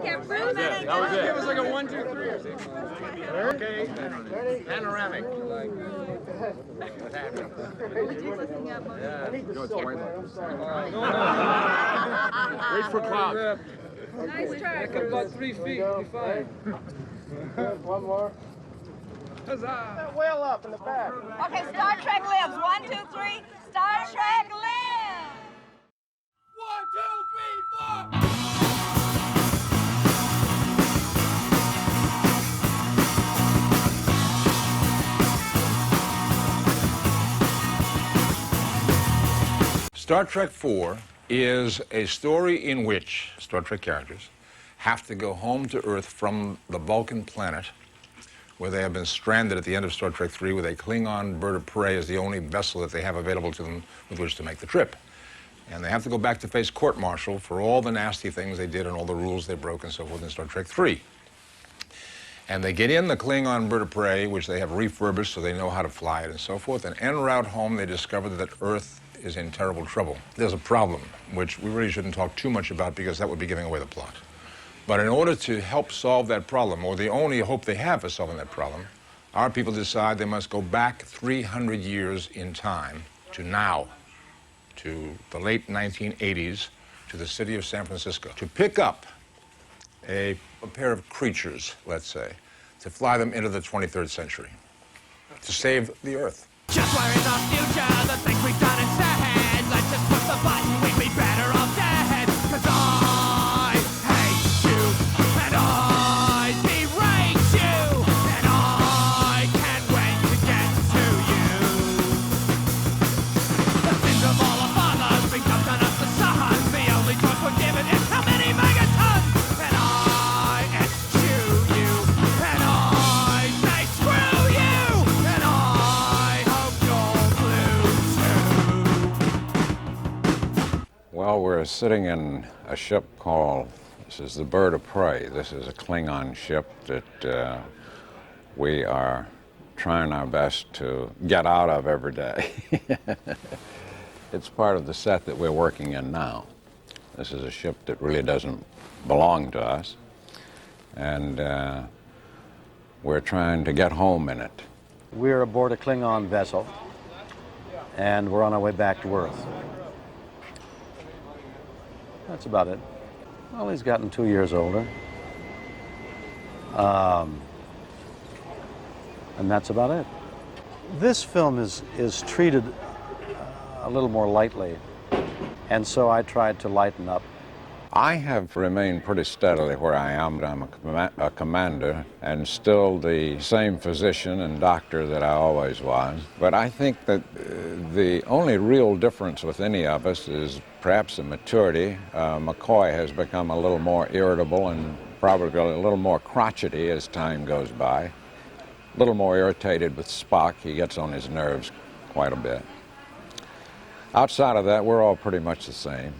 That was it. It was like a 1, 2, 3 or something. Okay. Panoramic. What happened? Yeah. Wait for clouds. Nice try. Back up about 3 feet, you'll be fine. One more. Huzzah! Whale up in the back. Okay, Star Trek lives. 1, 2, 3. Star Trek lives. 1, 2, 3, 4. Star Trek IV is a story in which Star Trek characters have to go home to Earth from the Vulcan planet, where they have been stranded at the end of Star Trek III with a Klingon bird of prey as the only vessel that they have available to them with which to make the trip. And they have to go back to face court-martial for all the nasty things they did and all the rules they broke and so forth in Star Trek III. And they get in the Klingon bird of prey, which they have refurbished so they know how to fly it and so forth, and en route home they discover that Earth is in terrible trouble. There's a problem, which we really shouldn't talk too much about because that would be giving away the plot. But in order to help solve that problem, or the only hope they have for solving that problem, our people decide they must go back 300 years in time to now, to the late 1980s, to the city of San Francisco, to pick up a pair of creatures, let's say, to fly them into the 23rd century, to save the Earth. Just where is our future, the things we've done instead. Let's just push the button, we'd be better off dead. 'Cause I hate you, and I berate you, and I can't wait to get to you. The sins of all our fathers bring dumped on us the sun. The only choice we're given is how many megatons. And I eschew you, and I say screw you, and I hope you're blue too. Well, we're sitting in a ship called, this is the Bird of Prey. This is a Klingon ship that we are trying our best to get out of every day. It's part of the set that we're working in now. This is a ship that really doesn't belong to us, and we're trying to get home in it. We're aboard a Klingon vessel, and we're on our way back to Earth. That's about it. Well, he's gotten 2 years older. And that's about it. This film is treated a little more lightly, and so I tried to lighten up. I have remained pretty steadily where I am. I'm a commander and still the same physician and doctor that I always was. But I think that the only real difference with any of us is perhaps the maturity. McCoy has become a little more irritable and probably a little more crotchety as time goes by. A little more irritated with Spock. He gets on his nerves quite a bit. Outside of that, we're all pretty much the same.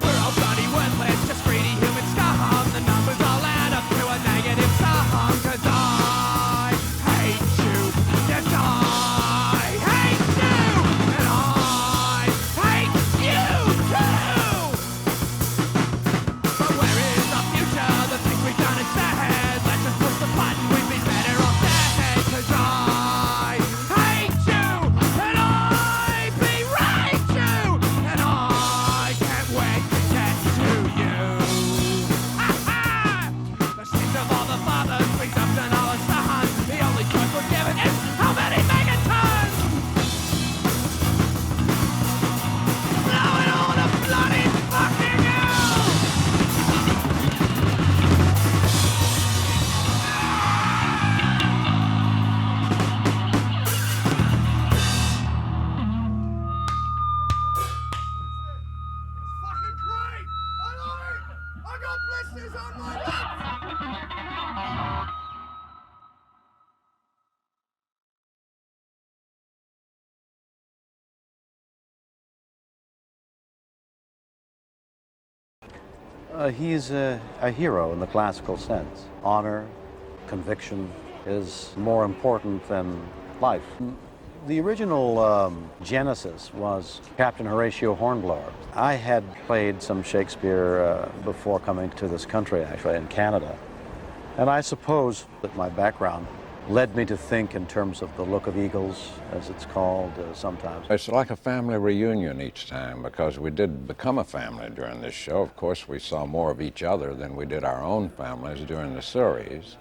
We're all bloody worthless, just greedy human scum. The numbers all add up to a negative sum. 'Cause I hate you, yes I hate you, and I hate you too. But where is our future, the things we've done instead? Let's just push the button, we'd be better off dead. 'Cause I hate you, and I berate you, and I can't wait to get to you. The sins of all the fathers brings up to all the sons. The only choice we're given is how many megatons. Blowing all the bloody fucking hell. Fucking great! I love it! I got blisters on my legs! He's a hero in the classical sense. Honor, conviction is more important than life. The original genesis was Captain Horatio Hornblower. I had played some Shakespeare before coming to this country, actually, in Canada. And I suppose that my background led me to think in terms of the look of eagles, as it's called sometimes. It's like a family reunion each time, because we did become a family during this show. Of course, we saw more of each other than we did our own families during the series.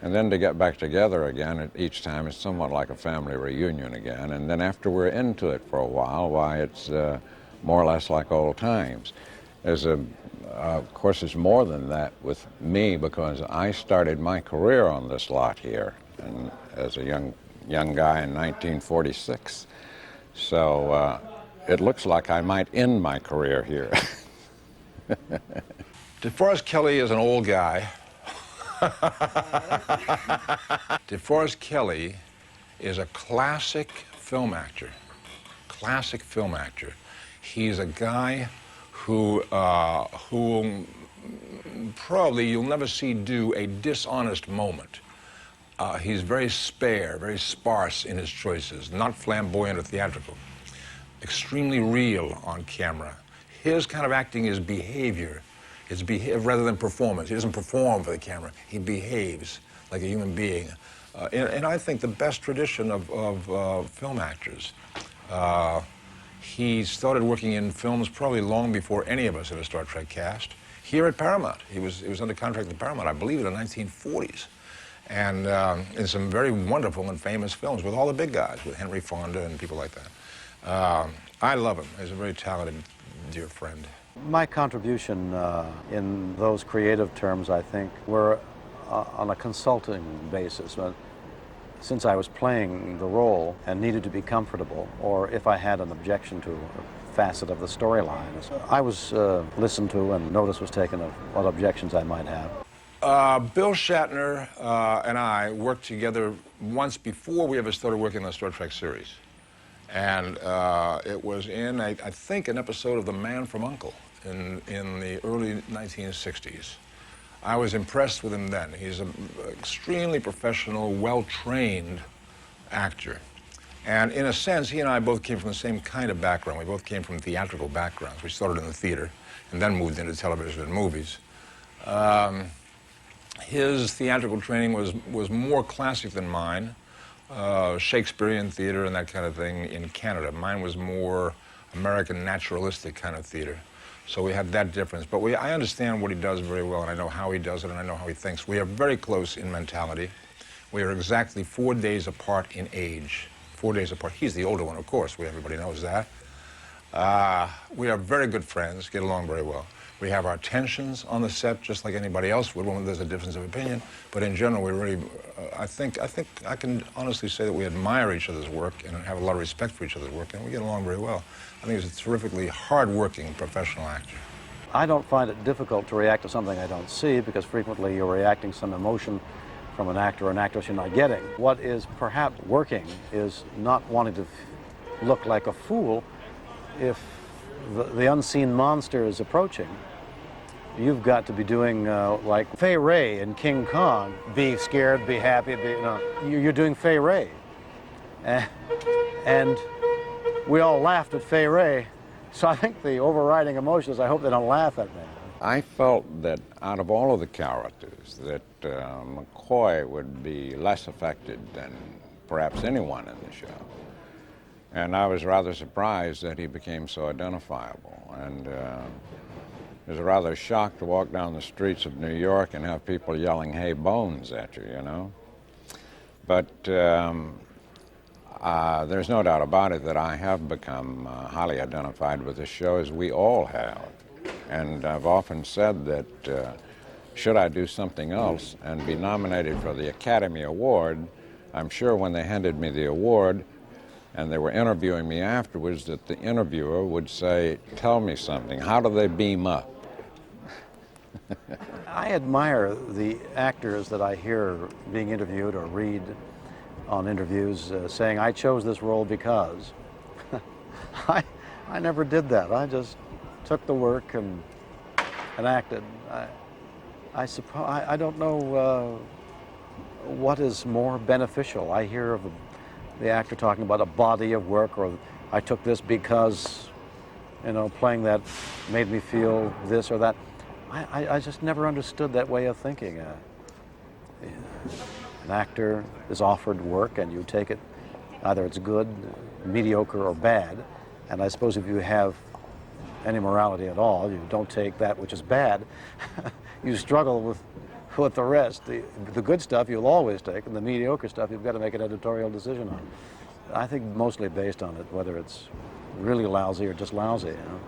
And then to get back together again each time is somewhat like a family reunion again. And then after we're into it for a while, why, it's more or less like old times. Of course, it's more than that with me, because I started my career on this lot here and as a young guy in 1946. So it looks like I might end my career here. DeForest Kelley is an old guy. DeForest Kelley is a classic film actor. Classic film actor. He's a guy who probably you'll never see do a dishonest moment. He's very spare, very sparse in his choices, not flamboyant or theatrical. Extremely real on camera. His kind of acting is behavior. It's rather than performance. He doesn't perform for the camera. He behaves like a human being. And I think the best tradition of film actors. He started working in films probably long before any of us in a Star Trek cast. Here at Paramount. He was under contract at Paramount, I believe, in the 1940s. And in some very wonderful and famous films with all the big guys, with Henry Fonda and people like that. I love him. He's a very talented, dear friend. My contribution in those creative terms, I think, were on a consulting basis. Since I was playing the role and needed to be comfortable, or if I had an objection to a facet of the storyline, I was listened to and notice was taken of what objections I might have. Bill Shatner and I worked together once before we ever started working on the Star Trek series. And it was in, I think, an episode of The Man from U.N.C.L.E. in the early 1960s. I was impressed with him then. He's an extremely professional, well-trained actor. And in a sense, he and I both came from the same kind of background. We both came from theatrical backgrounds. We started in the theater and then moved into television and movies. His theatrical training was more classic than mine. Shakespearean theater and that kind of thing in Canada. Mine was more American naturalistic kind of theater. So we had that difference. But I understand what he does very well, and I know how he does it, and I know how he thinks. We are very close in mentality. We are exactly 4 days apart in age. 4 days apart. He's the older one, of course. Everybody knows that. We are very good friends, get along very well. We have our tensions on the set, just like anybody else would when there's a difference of opinion. But in general, we really, I think I can honestly say that we admire each other's work and have a lot of respect for each other's work, and we get along very well. I think he's a terrifically hard-working professional actor. I don't find it difficult to react to something I don't see, because frequently you're reacting some emotion from an actor or an actress you're not getting. What is perhaps working is not wanting to look like a fool. If the unseen monster is approaching, you've got to be doing like Fay Wray in King Kong. Be scared, be happy, you're doing Fay Wray. And we all laughed at Fay Wray, so I think the overriding emotion is I hope they don't laugh at me. I felt that out of all of the characters, that McCoy would be less affected than perhaps anyone in the show. And I was rather surprised that he became so identifiable. And it was rather a shock to walk down the streets of New York and have people yelling, "Hey, Bones," at you, you know? But there's no doubt about it that I have become highly identified with the show, as we all have. And I've often said that should I do something else and be nominated for the Academy Award, I'm sure when they handed me the award and they were interviewing me afterwards, that the interviewer would say, "Tell me something, how do they beam up?" I admire the actors that I hear being interviewed or read on interviews saying, "I chose this role because." I never did that. I just took the work and acted. I suppose I don't know what is more beneficial. I hear of the actor talking about a body of work, or I took this because, you know, playing that made me feel this or that. I just never understood that way of thinking. An actor is offered work and you take it, either it's good, mediocre, or bad. And I suppose if you have any morality at all, you don't take that which is bad. You struggle with the rest. The good stuff you'll always take, and the mediocre stuff you've got to make an editorial decision on. I think mostly based on it, whether it's really lousy or just lousy. You know?